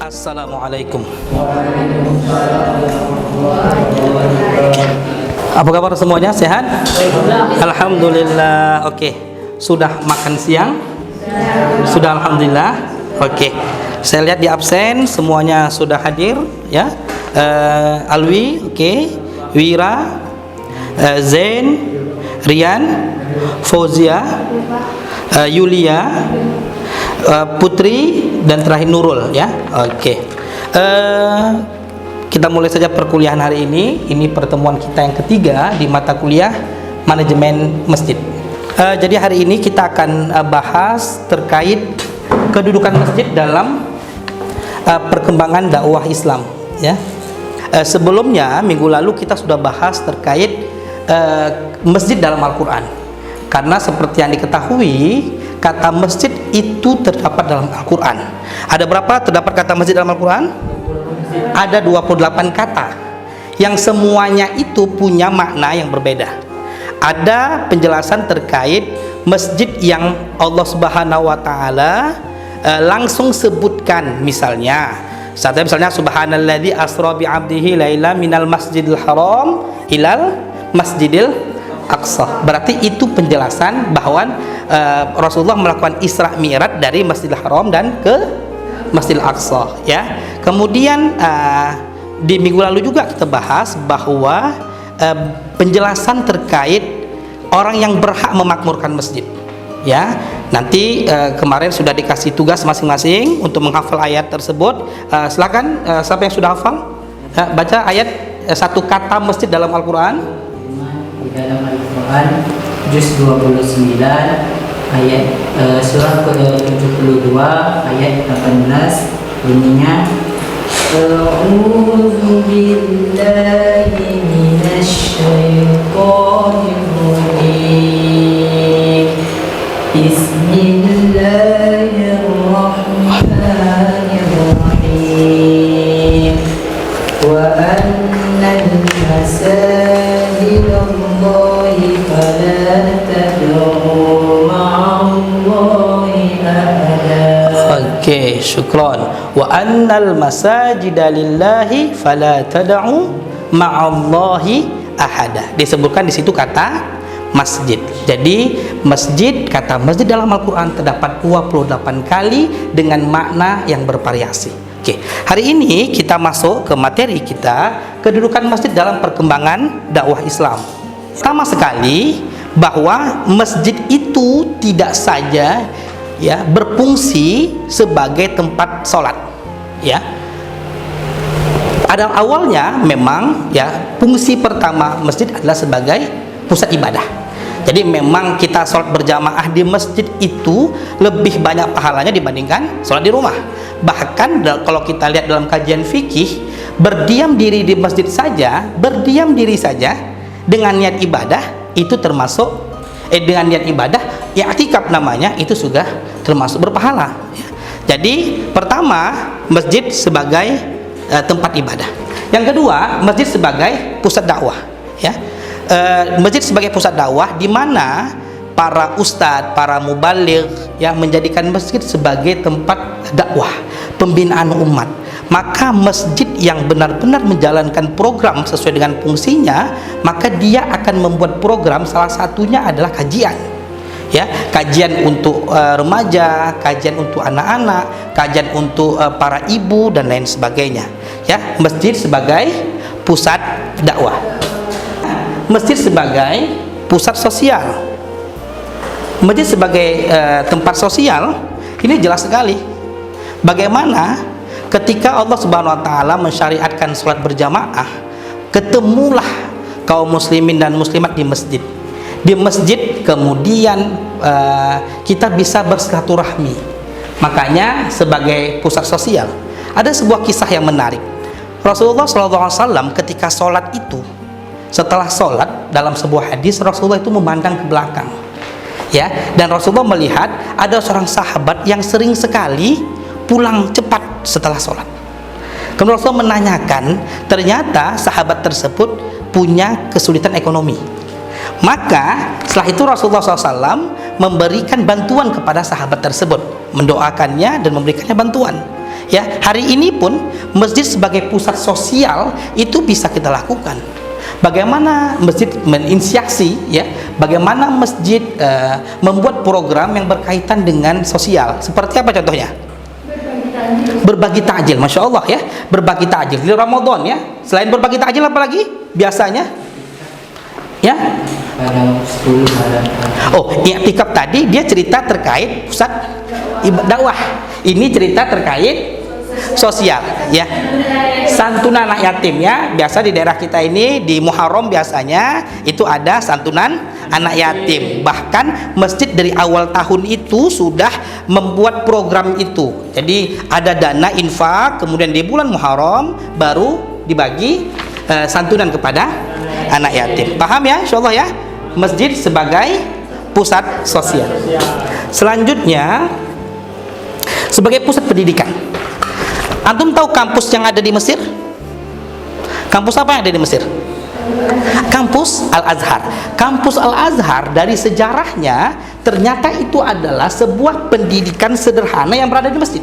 Assalamualaikum. Apa kabar semuanya? Sehat? Alhamdulillah. Oke. Sudah makan siang? Sudah, alhamdulillah. Oke. Saya lihat di absen semuanya sudah hadir ya. Alwi, oke. Wira, Zain, Rian, Fauzia, Yulia, Putri, dan terakhir Nurul ya. Oke. Kita mulai saja perkuliahan hari ini. Ini pertemuan kita yang ketiga di mata kuliah manajemen masjid. Jadi hari ini kita akan bahas terkait kedudukan masjid dalam perkembangan dakwah Islam ya. Sebelumnya minggu lalu kita sudah bahas terkait masjid dalam Al-Quran. Karena seperti yang diketahui, kata masjid itu terdapat dalam Al-Quran. Ada berapa terdapat kata masjid dalam Al-Quran? Ada 28 kata yang semuanya itu punya makna yang berbeda. Ada penjelasan terkait masjid yang Allah Subhanahu wa taala langsung sebutkan, misalnya subhanalladzi asra bi 'abdihi laila minal masjidil haram ilal masjidil aqsa. Berarti itu penjelasan bahwa Rasulullah melakukan Isra Mi'raj dari Masjidil Haram dan ke Masjidil Aqsa ya. Kemudian di minggu lalu juga kita bahas bahwa penjelasan terkait orang yang berhak memakmurkan masjid ya. Nanti kemarin sudah dikasih tugas masing-masing untuk menghafal ayat tersebut. Silakan siapa yang sudah hafal baca ayat satu kata masjid dalam Al-Quran. Di dalam Al-Quran juz 29 ayat surah ke-72 ayat 18 bunyinya A'udzu billahi minasy syaithanir rajim. Bismillahirrahmanirrahim. Wa annal masajida Allahi fala tad'u ma'allahi ahada. Oke, syukron. Wa annal masajida lillahi fala tad'u ma'allahi ahada. Disebutkan di situ kata masjid. Jadi masjid, kata masjid dalam Al-Quran terdapat 28 kali dengan makna yang bervariasi. Oke, hari ini kita masuk ke materi kita, kedudukan masjid dalam perkembangan dakwah Islam. Pertama sekali bahwa masjid itu tidak saja ya berfungsi sebagai tempat sholat ya. Pada awalnya memang ya fungsi pertama masjid adalah sebagai pusat ibadah. Jadi memang kita sholat berjamaah di masjid itu lebih banyak pahalanya dibandingkan sholat di rumah. Bahkan kalau kita lihat dalam kajian fikih, berdiam diri di masjid saja, berdiam diri saja dengan niat ibadah itu termasuk dengan niat ibadah, i'tikaf namanya, itu sudah termasuk berpahala ya. Jadi pertama masjid sebagai tempat ibadah. Yang kedua, masjid sebagai pusat dakwah ya. Masjid sebagai pusat dakwah di mana para ustadz, para mubaligh yang menjadikan masjid sebagai tempat dakwah, pembinaan umat. Maka masjid yang benar-benar menjalankan program sesuai dengan fungsinya, maka dia akan membuat program, salah satunya adalah kajian ya, kajian untuk remaja, kajian untuk anak-anak, kajian untuk para ibu dan lain sebagainya ya. Masjid sebagai pusat dakwah, masjid sebagai pusat sosial, masjid sebagai tempat sosial. Ini jelas sekali bagaimana ketika Allah Subhanahu wa taala mensyariatkan sholat berjamaah, ketemulah kaum muslimin dan muslimat di masjid. Di masjid kemudian kita bisa bersilaturahmi. Makanya sebagai pusat sosial. Ada sebuah kisah yang menarik. Rasulullah SAW ketika sholat itu, setelah sholat, dalam sebuah hadis Rasulullah itu memandang ke belakang ya, dan Rasulullah melihat ada seorang sahabat yang sering sekali pulang cepat setelah sholat. Kemudian Rasulullah menanyakan, ternyata sahabat tersebut punya kesulitan ekonomi. Maka setelah itu Rasulullah SAW memberikan bantuan kepada sahabat tersebut, mendoakannya dan memberikannya bantuan. Ya, hari ini pun masjid sebagai pusat sosial itu bisa kita lakukan. Bagaimana masjid menginisiasi, ya, bagaimana masjid membuat program yang berkaitan dengan sosial. Seperti apa contohnya? Berbagi takjil, masya Allah ya, berbagi takjil di Ramadan ya. Selain berbagi takjil apa lagi biasanya? Ya. Pada 10 malam. Oh, i'tikaf tadi dia cerita terkait pusat dakwah. Ini cerita terkait sosial ya. Santunan anak yatim ya. Biasa di daerah kita ini di Muharram biasanya itu ada santunan anak yatim. Bahkan masjid dari awal tahun itu sudah membuat program itu. Jadi ada dana infak, kemudian di bulan Muharram baru dibagi santunan kepada anak yatim. Paham ya, insyaallah ya? Masjid sebagai pusat sosial. Selanjutnya sebagai pusat pendidikan. Antum tahu kampus yang ada di Mesir? Kampus apa yang ada di Mesir? Kampus Al-Azhar. Kampus Al-Azhar dari sejarahnya ternyata itu adalah sebuah pendidikan sederhana yang berada di masjid.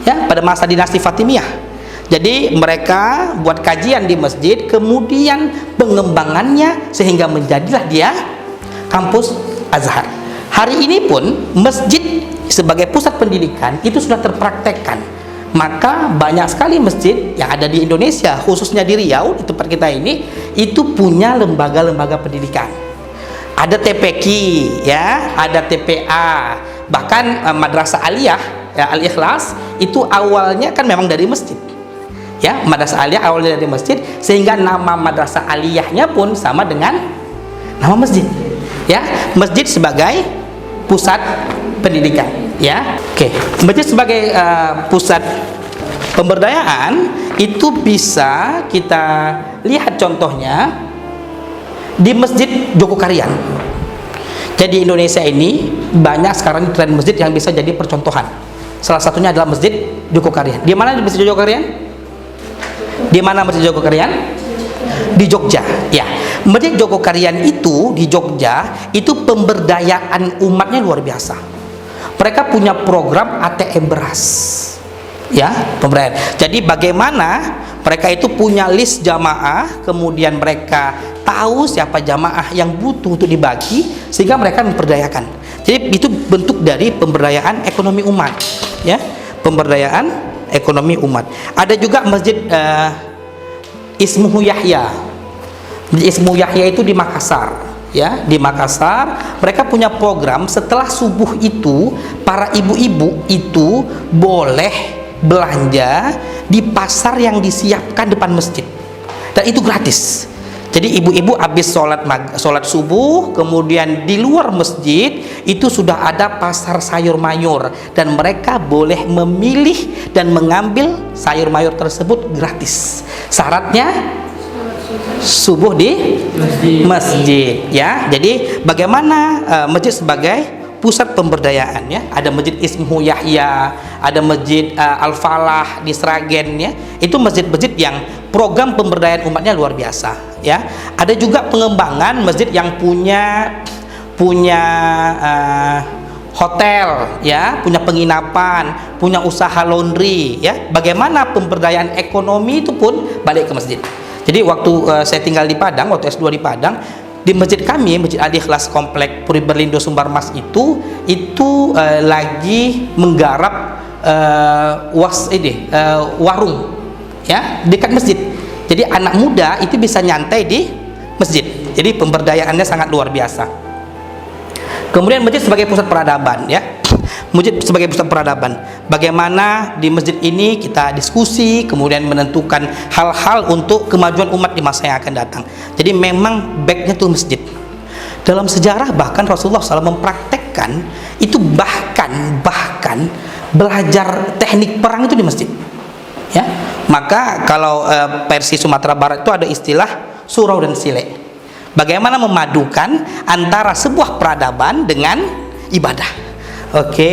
Ya, pada masa dinasti Fatimiyah. Jadi mereka buat kajian di masjid, kemudian pengembangannya sehingga menjadilah dia kampus Azhar. Hari ini pun masjid sebagai pusat pendidikan itu sudah terpraktekkan. Maka banyak sekali masjid yang ada di Indonesia, khususnya di Riau, di tempat kita ini, itu punya lembaga-lembaga pendidikan. Ada TPQ, ya, ada TPA, bahkan madrasah aliyah, ya, Al-Ikhlas, itu awalnya kan memang dari masjid. Ya, madrasah aliyah awalnya dari masjid, sehingga nama madrasah aliyahnya pun sama dengan nama masjid. Ya, masjid sebagai pusat pendidikan. Ya, oke. Masjid sebagai pusat pemberdayaan itu bisa kita lihat contohnya di Masjid Jogokarian. Jadi Indonesia ini banyak sekarang tren masjid yang bisa jadi percontohan. Salah satunya adalah Masjid Jogokarian. Di mana di Masjid Jogokarian? Di mana Masjid Jogokarian? Di Jogja. Ya, Masjid Jogokarian itu di Jogja itu pemberdayaan umatnya luar biasa. Mereka punya program ATM beras, ya, pemberdayaan. Jadi bagaimana mereka itu punya list jamaah, kemudian mereka tahu siapa jamaah yang butuh untuk dibagi, sehingga mereka memperdayakan. Jadi itu bentuk dari pemberdayaan ekonomi umat, ya, pemberdayaan ekonomi umat. Ada juga Masjid Ismuhu Yahya. Masjid Ismuhu Yahya itu di Makassar. Ya, di Makassar mereka punya program setelah subuh itu para ibu-ibu itu boleh belanja di pasar yang disiapkan depan masjid dan itu gratis. Jadi ibu-ibu habis sholat subuh, kemudian di luar masjid itu sudah ada pasar sayur mayur dan mereka boleh memilih dan mengambil sayur mayur tersebut gratis. Syaratnya subuh di masjid, ya. Jadi bagaimana masjid sebagai pusat pemberdayaan, ya. Ada Masjid Ismuhu Yahya, ada Masjid Al-Falah di Sragen, ya. Itu masjid-masjid yang program pemberdayaan umatnya luar biasa, ya. Ada juga pengembangan masjid yang punya hotel, ya, punya penginapan, punya usaha laundry, ya. Bagaimana pemberdayaan ekonomi itu pun balik ke masjid. Jadi waktu saya tinggal di Padang, waktu S2 di Padang, di masjid kami, Masjid Al-Ikhlas Komplek Puri Berlindo Sumbar Mas itu lagi menggarap warung, ya, dekat masjid. Jadi anak muda itu bisa nyantai di masjid. Jadi pemberdayaannya sangat luar biasa. Kemudian masjid sebagai pusat peradaban, ya. Masjid sebagai pusat peradaban. Bagaimana di masjid ini kita diskusi, kemudian menentukan hal-hal untuk kemajuan umat di masa yang akan datang. Jadi memang backnya tuh masjid. Dalam sejarah bahkan Rasulullah SAW mempraktekkan itu bahkan belajar teknik perang itu di masjid. Ya, maka kalau versi Sumatera Barat itu ada istilah surau dan silek. Bagaimana memadukan antara sebuah peradaban dengan ibadah. Oke.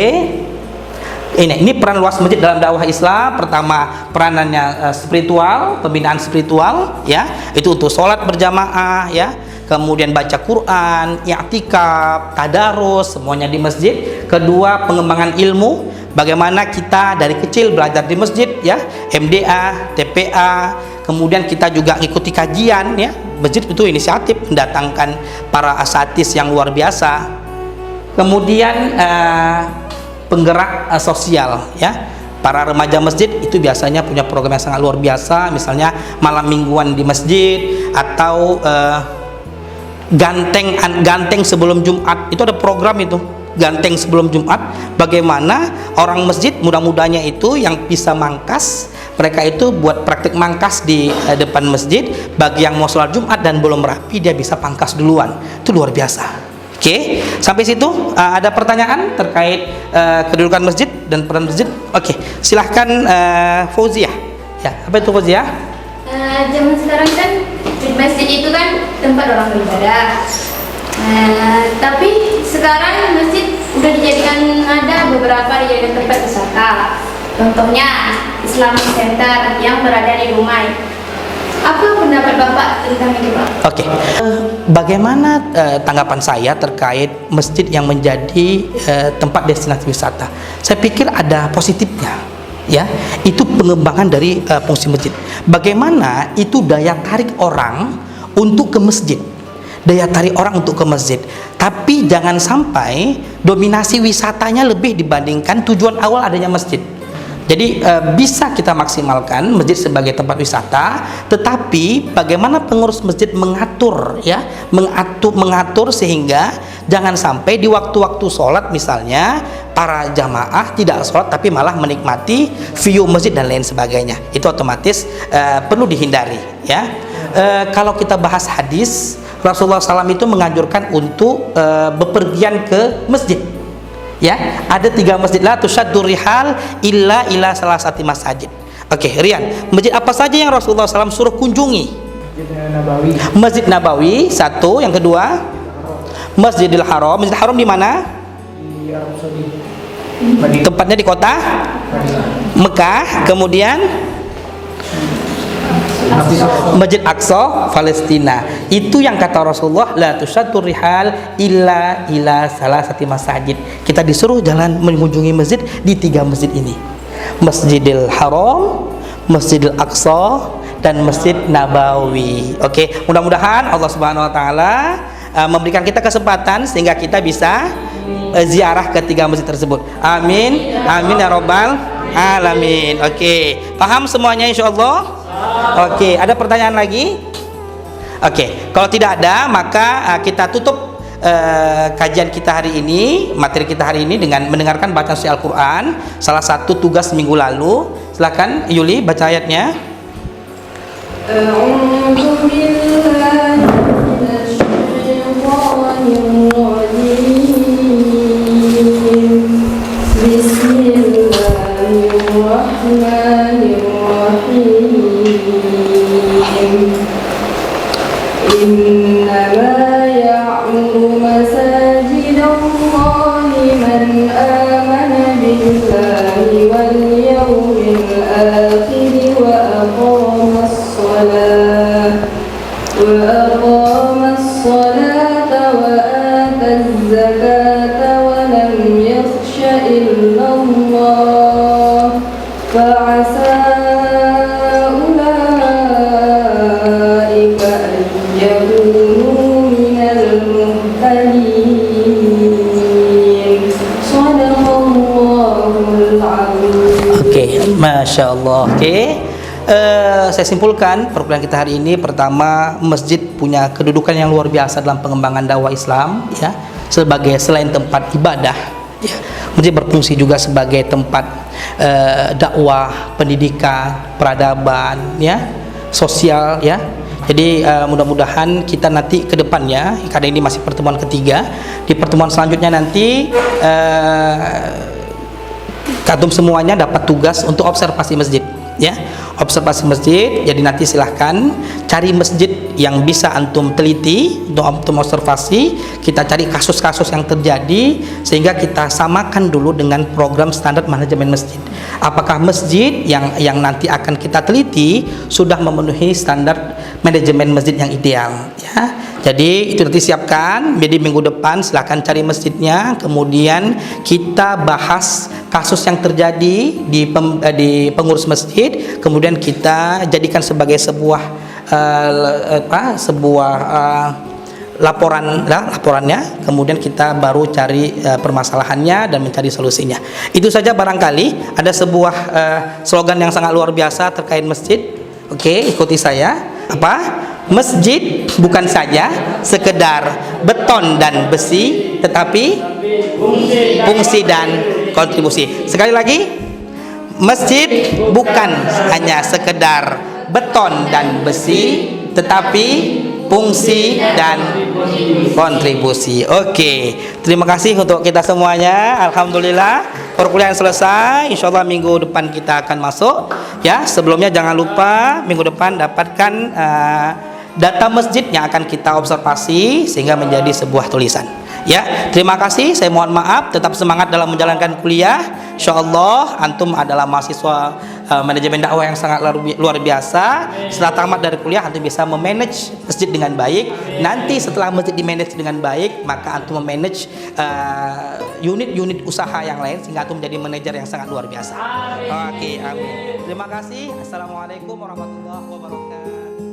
Ini peran luas masjid dalam dakwah Islam. Pertama, peranannya spiritual, pembinaan spiritual, ya. Itu untuk sholat berjamaah, ya. Kemudian baca Quran, i'tikaf, tadarus, semuanya di masjid. Kedua, pengembangan ilmu. bagaimana kita dari kecil belajar di masjid ya, MDA, TPA, kemudian kita juga ngikuti kajian ya. Masjid itu inisiatif mendatangkan para asatis yang luar biasa. Kemudian penggerak sosial ya. Para remaja masjid itu biasanya punya program yang sangat luar biasa, misalnya malam mingguan di masjid atau ganteng sebelum Jumat. Itu ada program itu, ganteng sebelum Jumat, bagaimana orang masjid muda-mudanya itu yang bisa mangkas, mereka itu buat praktik mangkas di depan masjid. Bagi yang mau sholat Jumat dan belum rapi, dia bisa pangkas duluan. Itu luar biasa. Oke, sampai situ ada pertanyaan terkait kedudukan masjid dan peran masjid? Oke, silahkan Fauziah. Ya, apa itu Fauziah? Zaman sekarang kan masjid itu kan tempat orang beribadah. Tapi sekarang masjid udah dijadikan, ada beberapa dijadikan tempat wisata. Contohnya Islamic Center yang berada di Dumai. Apa pendapat Bapak tentang itu, Pak? Oke, bagaimana tanggapan saya terkait masjid yang menjadi tempat destinasi wisata? Saya pikir ada positifnya, ya. Itu pengembangan dari fungsi masjid. Bagaimana itu daya tarik orang untuk ke masjid, daya tarik orang untuk ke masjid. Tapi jangan sampai dominasi wisatanya lebih dibandingkan tujuan awal adanya masjid. Jadi bisa kita maksimalkan masjid sebagai tempat wisata, tetapi bagaimana pengurus masjid mengatur ya, mengatur sehingga jangan sampai di waktu-waktu sholat misalnya para jamaah tidak sholat tapi malah menikmati view masjid dan lain sebagainya. Itu otomatis perlu dihindari ya. Kalau kita bahas hadis, Rasulullah SAW itu menganjurkan untuk bepergian ke masjid. Ya, ada 3 masjid la tusyaddu rihal illa ila salasati masajid. Oke, Rian, masjid apa saja yang Rasulullah SAW suruh kunjungi? Masjid Nabawi satu, yang kedua Masjidil Haram. Masjidil Haram di mana? Di Arab Saudi. Tempatnya di kota Mekah. Kemudian Masjid Aqsa, Palestina. Itu yang kata Rasulullah, la tusyaddu rihal illa ila salasati masajid. Kita disuruh jalan mengunjungi masjid di 3 masjid ini. Masjidil Haram, Masjidil Aqsa, dan Masjid Nabawi. Oke, mudah-mudahan Allah Subhanahu wa taala memberikan kita kesempatan sehingga kita bisa ziarah ke 3 masjid tersebut. Amin. Amin ya rabbal alamin. Oke, paham semuanya insyaallah? Oke, ada pertanyaan lagi? Oke, kalau tidak ada maka kita tutup kajian kita hari ini, materi kita hari ini dengan mendengarkan bacaan suci Al-Quran, salah satu tugas minggu lalu. Silakan Yuli baca ayatnya. إنما يعمر مساجد الله من آمن بالله واليوم الآخر وأقام الصلاة وآتى الزكاة ولم يخش إلا الله فعسى Masya Allah. Oke, saya simpulkan perkuliahan kita hari ini. Pertama, masjid punya kedudukan yang luar biasa dalam pengembangan dakwah Islam ya, sebagai selain tempat ibadah ya, masjid berfungsi juga sebagai tempat dakwah, pendidikan, peradaban ya, sosial ya. Jadi mudah-mudahan kita nanti ke depannya, karena ini masih pertemuan ketiga, di pertemuan selanjutnya nanti Katum semuanya dapat tugas untuk observasi masjid ya, observasi masjid. Jadi nanti silahkan cari masjid yang bisa antum teliti untuk antum observasi. Kita cari kasus-kasus yang terjadi sehingga kita samakan dulu dengan program standar manajemen masjid. Apakah masjid yang nanti akan kita teliti sudah memenuhi standar manajemen masjid yang ideal ya. Jadi itu nanti siapkan, jadi minggu depan silahkan cari masjidnya, kemudian kita bahas kasus yang terjadi di pengurus masjid, kemudian kita jadikan sebagai sebuah laporannya, kemudian kita baru cari permasalahannya dan mencari solusinya. Itu saja barangkali. Ada sebuah slogan yang sangat luar biasa terkait masjid. Oke, ikuti saya. Apa? Masjid bukan saja sekedar beton dan besi, tetapi fungsi dan kontribusi. Sekali lagi, masjid bukan hanya sekedar beton dan besi, tetapi fungsi dan kontribusi. Oke, terima kasih untuk kita semuanya. Alhamdulillah perkuliahan selesai. Insya Allah minggu depan kita akan masuk. Ya, sebelumnya jangan lupa minggu depan dapatkan data masjid yang akan kita observasi sehingga menjadi sebuah tulisan. Ya, terima kasih. Saya mohon maaf. Tetap semangat dalam menjalankan kuliah. Insya Allah antum adalah mahasiswa manajemen dakwah yang sangat luar biasa. Setelah tamat dari kuliah antum bisa memanage masjid dengan baik. Nanti setelah masjid dimanage dengan baik, maka antum memanage unit-unit usaha yang lain sehingga antum menjadi manajer yang sangat luar biasa. Oke, amin. Terima kasih. Assalamualaikum warahmatullahi wabarakatuh.